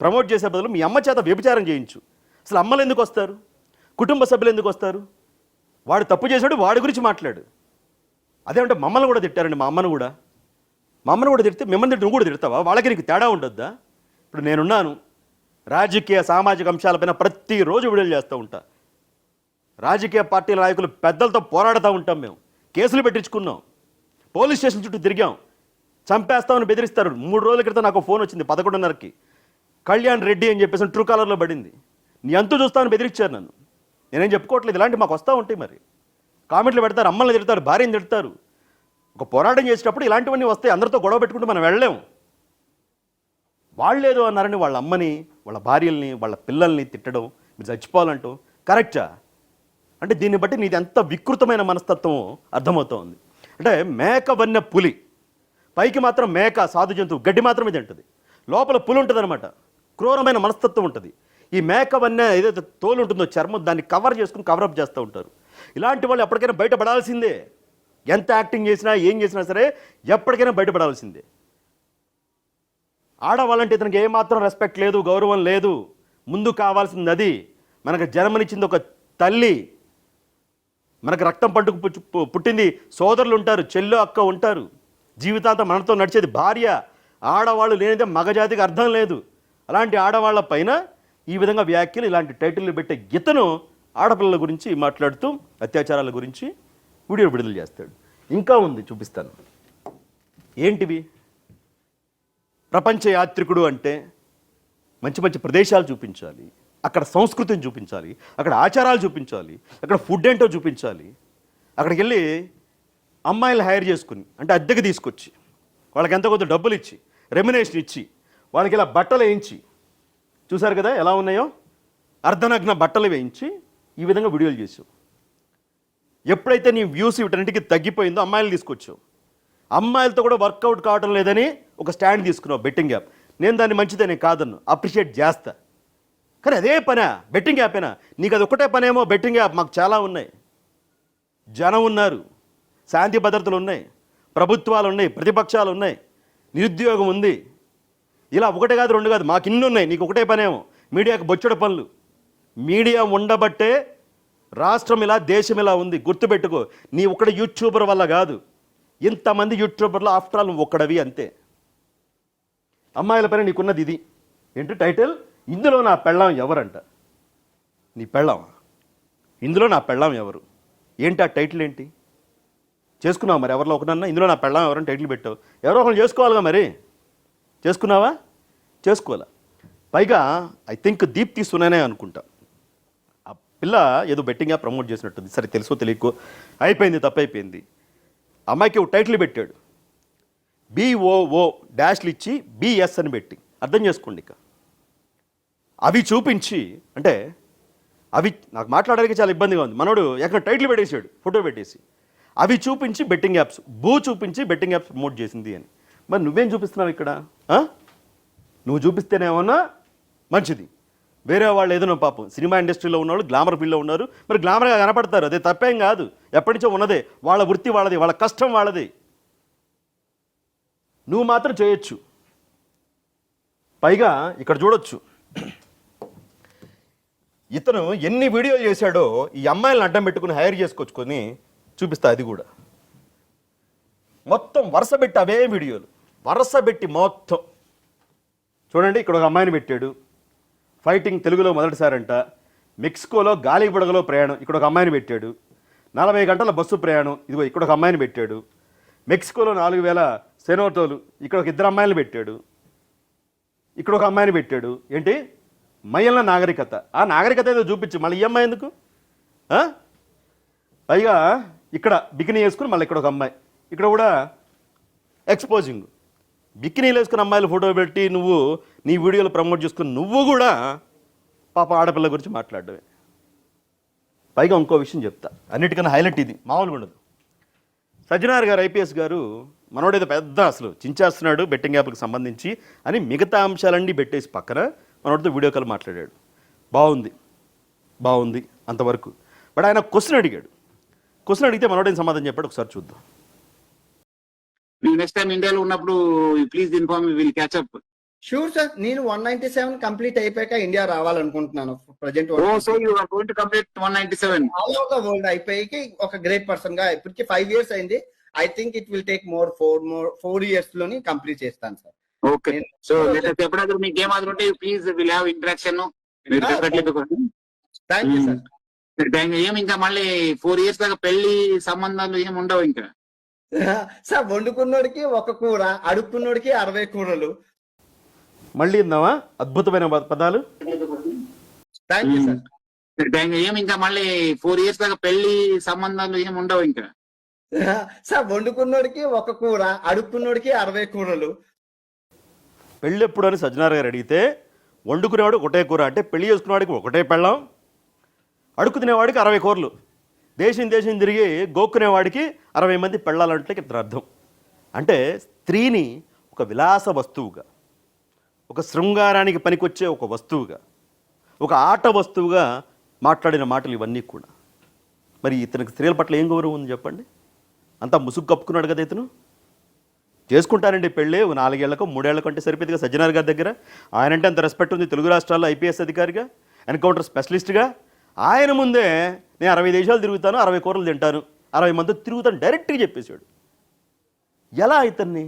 Promote చేసే బదులు మీ అమ్మ చేత వ్యభిచారం చేయించు. అసలు అమ్మలు ఎందుకు వస్తారు, కుటుంబ సభ్యులు ఎందుకు వస్తారు? వాడు తప్పు చేశాడు, వాడి గురించి మాట్లాడు. అదేమంటే మమ్మల్ని కూడా తిట్టారండి, మా అమ్మను కూడా. మా అమ్మను కూడా తిడితే మిమ్మల్ని తిట్టి నువ్వు కూడా తిడతావా? వాళ్ళకి నీకు తేడా ఉండొద్దా? ఇప్పుడు నేనున్నాను, రాజకీయ సామాజిక అంశాలపైన ప్రతిరోజు వీడియోలు చేస్తూ ఉంటా. రాజకీయ పార్టీల నాయకులు పెద్దలతో పోరాడుతూ ఉంటాం. మేము కేసులు పెట్టించుకున్నాం, పోలీస్ స్టేషన్ చుట్టూ తిరిగాం. చంపేస్తామని బెదిరిస్తారు. 3 రోజుల క్రితం నాకు ఫోన్ వచ్చింది 11:30కి. కళ్యాణ్ రెడ్డి అని చెప్పేసి ట్రూ కాలర్లో పడింది. నీ అంతు చూస్తామని బెదిరించారు నన్ను. నేనేం చెప్పుకోవట్లేదు, ఇలాంటివి మాకు వస్తూ ఉంటాయి. మరి కామెంట్లు పెడతారు, అమ్మల్ని తిడతారు, భార్యని తిడతారు. ఒక పోరాటం చేసేటప్పుడు ఇలాంటివన్నీ వస్తాయి. అందరితో గొడవ పెట్టుకుంటూ మనం వెళ్ళలేము. వాళ్ళేదో అన్నారని వాళ్ళ అమ్మని, వాళ్ళ భార్యల్ని, వాళ్ళ పిల్లల్ని తిట్టడం, మీరు చచ్చిపోవాలంటూ కరెక్టా? అంటే దీన్ని బట్టి నీది ఎంత వికృతమైన మనస్తత్వం అర్థమవుతోంది. అంటే మేక వన్య పులి, పైకి మాత్రం మేక సాధు జంతువు, గడ్డి మాత్రమే తింటుంది, లోపల పులి ఉంటుంది అనమాట. క్రూరమైన మనస్తత్వం ఉంటుంది. ఈ మేక వన్య ఏదైతే తోలు ఉంటుందో చర్మం, దాన్ని కవర్ చేసుకుని కవరప్ చేస్తూ ఉంటారు. ఇలాంటి వాళ్ళు ఎప్పటికైనా బయటపడాల్సిందే. ఎంత యాక్టింగ్ చేసినా ఏం చేసినా సరే ఎప్పటికైనా బయటపడాల్సిందే. ఆడవాళ్ళంటే ఇతనికి ఏమాత్రం రెస్పెక్ట్ లేదు, గౌరవం లేదు. ముందు కావాల్సింది అది. మనకు జన్మనిచ్చింది ఒక తల్లి, మనకు రక్తం పండుకు పుట్టింది సోదరులు ఉంటారు, చెల్లు అక్క ఉంటారు, జీవితాంతం మనతో నడిచేది భార్య. ఆడవాళ్ళు లేనిదే మగజాతికి అర్థం లేదు. అలాంటి ఆడవాళ్ల పైన ఈ విధంగా వ్యాఖ్యలు, ఇలాంటి టైటిల్లు పెట్టే ఇతను ఆడపిల్లల గురించి మాట్లాడుతూ అత్యాచారాల గురించి వీడియో విడుదల చేస్తాడు. ఇంకా ఉంది, చూపిస్తాను. ఏంటివి? ప్రపంచ యాత్రికుడు అంటే మంచి మంచి ప్రదేశాలు చూపించాలి, అక్కడ సంస్కృతిని చూపించాలి, అక్కడ ఆచారాలు చూపించాలి, అక్కడ ఫుడ్ ఏంటో చూపించాలి. అక్కడికి వెళ్ళి అమ్మాయిలు హైర్ చేసుకుని, అంటే అద్దెకి తీసుకొచ్చి, వాళ్ళకి ఎంత కొంత డబ్బులు ఇచ్చి, రెమ్యునేషన్ ఇచ్చి, వాళ్ళకి ఇలా బట్టలు వేయించి, చూసారు కదా ఎలా ఉన్నాయో, అర్ధనగ్న బట్టలు వేయించి ఈ విధంగా వీడియోలు చేసావు. ఎప్పుడైతే నీ వ్యూస్ వీటన్నిటికీ తగ్గిపోయిందో అమ్మాయిలు తీసుకొచ్చావు. అమ్మాయిలతో కూడా వర్కౌట్ కావడం లేదని ఒక స్టాండ్ తీసుకున్నావు, బెట్టింగ్ యాప్. నేను దాన్ని మంచిదని కాదన్ను, అప్రిషియేట్ చేస్తా. కానీ అదే పనా బెట్టింగ్ యాపేనా? నీకు అది ఒకటే పనేమో బెట్టింగ్ యాప్. మాకు చాలా ఉన్నాయి, జనం ఉన్నారు, శాంతి భద్రతలు ఉన్నాయి, ప్రభుత్వాలు ఉన్నాయి, ప్రతిపక్షాలు ఉన్నాయి, నిరుద్యోగం ఉంది. ఇలా ఒకటే కాదు, 2 కాదు, మాకు ఇన్ని ఉన్నాయి. నీకు ఒకటే పనేమో మీడియాకు బొచ్చడు పనులు. మీడియా ఉండబట్టే రాష్ట్రం ఇలా, దేశం ఇలా ఉంది. గుర్తుపెట్టుకో, నీ ఒకటి యూట్యూబర్ వల్ల కాదు, ఇంతమంది యూట్యూబర్లు ఆఫ్టర్ ఆల్ ఒక్కడవి అంతే. అమ్మాయిల పైన నీకున్నది ఇది. ఏంటి టైటిల్? ఇందులో నా పెళ్ళాం ఎవరంట? నీ పెళ్ళాం? ఇందులో నా పెళ్ళాం ఎవరు? ఏంటి ఆ టైటిల్ ఏంటి? చేసుకున్నావు మరి ఎవరిలో ఒకనన్నా? ఇందులో నా పెళ్ళాం ఎవరని టైటిల్ పెట్టావు. ఎవరో ఒకరు చేసుకోవాలిగా మరి. చేసుకున్నావా? చేసుకోవాలా. పైగా ఐ థింక్ దీప్తి సుననే అనుకుంటా, ఆ పిల్ల ఏదో బెట్టింగ్గా ప్రమోట్ చేసినట్టుంది. సరే తెలుసో తెలియకో అయిపోయింది, తప్పైపోయింది. అమ్మాయికి ఒక టైటిల్ పెట్టాడు, BOO డాష్లు ఇచ్చి BS అని పెట్టి. అర్థం చేసుకోండి. ఇక అవి చూపించి, అంటే అవి నాకు మాట్లాడడానికి చాలా ఇబ్బందిగా ఉంది. మనోడు ఎక్కడ టైటిల్ పెట్టేసాడు, ఫోటో పెట్టేసి. అవి చూపించి బెట్టింగ్ యాప్స్, చూపించి బెట్టింగ్ యాప్స్ ప్రమోట్ చేసింది అని. మరి నువ్వేం చూపిస్తున్నావు ఇక్కడ? నువ్వు చూపిస్తేనేమన్నా మంచిది. వేరే వాళ్ళు ఏదైనా పాపం సినిమా ఇండస్ట్రీలో ఉన్నవాళ్ళు గ్లామర్ ఫీల్డ్లో ఉన్నారు, మరి గ్లామర్గా కనపడతారు. అదే తప్పేం కాదు, ఎప్పటి నుంచో ఉన్నదే. వాళ్ళ వృత్తి వాళ్ళది, వాళ్ళ కష్టం వాళ్ళది. నువ్వు మాత్రం చేయొచ్చు. పైగా ఇక్కడ చూడొచ్చు, ఇతను ఎన్ని వీడియోలు చేశాడో ఈ అమ్మాయిలను అడ్డం పెట్టుకుని హైర్ చేసుకొచ్చుకొని చూపిస్తా. అది కూడా మొత్తం వరుస పెట్టి అవే వీడియోలు, వరుస పెట్టి మొత్తం చూడండి. ఇక్కడ ఒక అమ్మాయిని పెట్టాడు, ఫైటింగ్ తెలుగులో మొదటిసారంట. మెక్సికోలో గాలి బుడగలో ప్రయాణం, ఇక్కడ ఒక అమ్మాయిని పెట్టాడు. 40 గంటల బస్సు ప్రయాణం, ఇదిగో ఇక్కడ ఒక అమ్మాయిని పెట్టాడు. మెక్సికోలో 4000 సెనోటోలు, ఇక్కడ ఒక 2 అమ్మాయిలు పెట్టాడు. ఇక్కడ ఒక అమ్మాయిని పెట్టాడు. ఏంటి? మహిళల నాగరికత. ఆ నాగరికత ఏదో చూపించి మళ్ళీ ఈ అమ్మాయి ఎందుకు? పైగా ఇక్కడ బికినీ వేసుకుని మళ్ళీ ఇక్కడ ఒక అమ్మాయి, ఇక్కడ కూడా ఎక్స్పోజింగ్. బికినీలు వేసుకుని అమ్మాయిలు ఫోటో పెట్టి నువ్వు నీ వీడియోలు ప్రమోట్ చేసుకుని నువ్వు కూడా పాప ఆడపిల్ల గురించి మాట్లాడమే. పైగా ఇంకో విషయం చెప్తా, అన్నిటికన్నా హైలైట్ ఇది, మామూలుగా ఉండదు. సజ్జనార్ గారు, IPS గారు, మనోడేదో పెద్ద అసలు చించేస్తున్నాడు బెట్టింగ్ యాప్కి సంబంధించి అని మిగతా అంశాలన్నీ పెట్టేసి పక్కన మనోడితో వీడియో కాల్ మాట్లాడాడు. బాగుంది అంతవరకు. బట్ ఆయన క్వశ్చన్ అడిగాడు. క్వశ్చన్ అడిగితే మనోడేం సమాధానం చెప్పాడు, ఒకసారి చూద్దాం. నెక్స్ట్ టైం ఇండియాలో ఉన్నప్పుడు please inform, will catch up. Sure sir, నేను 197 కంప్లీట్ అయిపోయాక ఇండియా రావాలనుకుంటున్నాను. Present Oh, so you are going to complete 197. All over the world అయిపోయి ఒక గ్రేట్ పర్సన్ గా ఇప్పటికి 5 years అయింది. I think it will take four years లోని complete చేస్తాను సార్. Okay. So let us ఎప్పుడైనా మీకు ఏమాత్రం ఉంటే ప్లీజ్ విల్ హావ్ ఇంటరాక్షన్. మీరు డెఫినెట్లీ థ్యాంక్ యూ సార్. ఏమి ఇంకా మళ్ళీ 4 years దాకా పెళ్లి సంబంధాలు ఏమి ఉండవు ఇంకా. సార్ వండుకున్నోడికి ఒక కూర, అడుక్కున్నోడికి 60 కూరలు. మళ్ళీ ఇందామా అద్భుతమైన పదాలు. Thank you sir. ఏమి ఇంకా మళ్ళీ 4 years దాకా పెళ్లి సంబంధాలు ఏమి ఉండవు ఇంకా. సార్ వండుకున్నోడికి ఒక కూర, అడుక్కున్నోడికి 60 కూరలు. పెళ్ళి ఎప్పుడు అని సజ్జనార్ గారు అడిగితే వండుకునేవాడు ఒకటే కూర అంటే పెళ్లి చేసుకునేవాడికి ఒకటే పెళ్ళం, అడుక్కు తినేవాడికి 60 కూరలు, దేశం దేశం తిరిగి గోక్కునేవాడికి 60 మంది పెళ్ళాలంటే ఇతర అర్థం. అంటే స్త్రీని ఒక విలాస వస్తువుగా, ఒక శృంగారానికి పనికొచ్చే ఒక వస్తువుగా, ఒక ఆట వస్తువుగా మాట్లాడిన మాటలు ఇవన్నీ కూడా. మరి ఇతనికి స్త్రీల పట్ల ఏం గౌరవం ఉంది చెప్పండి? అంతా ముసుగు కప్పుకున్నాడు కదా ఇతను. చేసుకుంటానండి పెళ్ళి 4 ఏళ్లకో 3 ఏళ్లకో అంటే సరిపోతుందిగా సజ్జనార్ గారి దగ్గర. ఆయనంటే అంత రెస్పెక్ట్ ఉంది తెలుగు రాష్ట్రాల్లో ఐపీఎస్ అధికారిగా, ఎన్కౌంటర్ స్పెషలిస్ట్గా. ఆయన ముందే నేను 60 దేశాలు తిరుగుతాను, 60 కూరలు తింటాను, 60 మంది తిరుగుతాను డైరెక్ట్గా చెప్పేశాడు. ఎలా ఇతన్ని?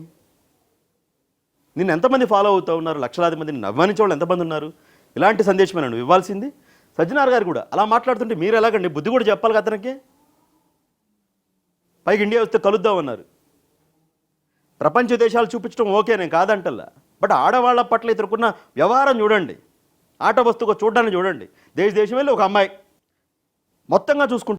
నిన్ను ఎంతమంది ఫాలో అవుతూ ఉన్నారు? లక్షలాది మందిని నవ్వానించే వాళ్ళు ఎంతమంది ఉన్నారు? ఇలాంటి సందేశమే నువ్వు ఇవ్వాల్సింది. సజ్జనార్ గారు కూడా అలా మాట్లాడుతుంటే మీరు ఎలాగండి? బుద్ధి కూడా చెప్పాలి కదా అతనికి. పైకి ఇండియా వస్తే కలుద్దామన్నారు. ప్రపంచ దేశాలు చూపించడం ఓకే, నేను కాదంటల్లా. బట్ ఆడవాళ్ల పట్ల ఇతరుకున్న వ్యవహారం చూడండి, ఆట వస్తువుగా చూడడానికి చూడండి. దేశం వెళ్ళి ఒక అమ్మాయి మొత్తంగా చూసుకుంటే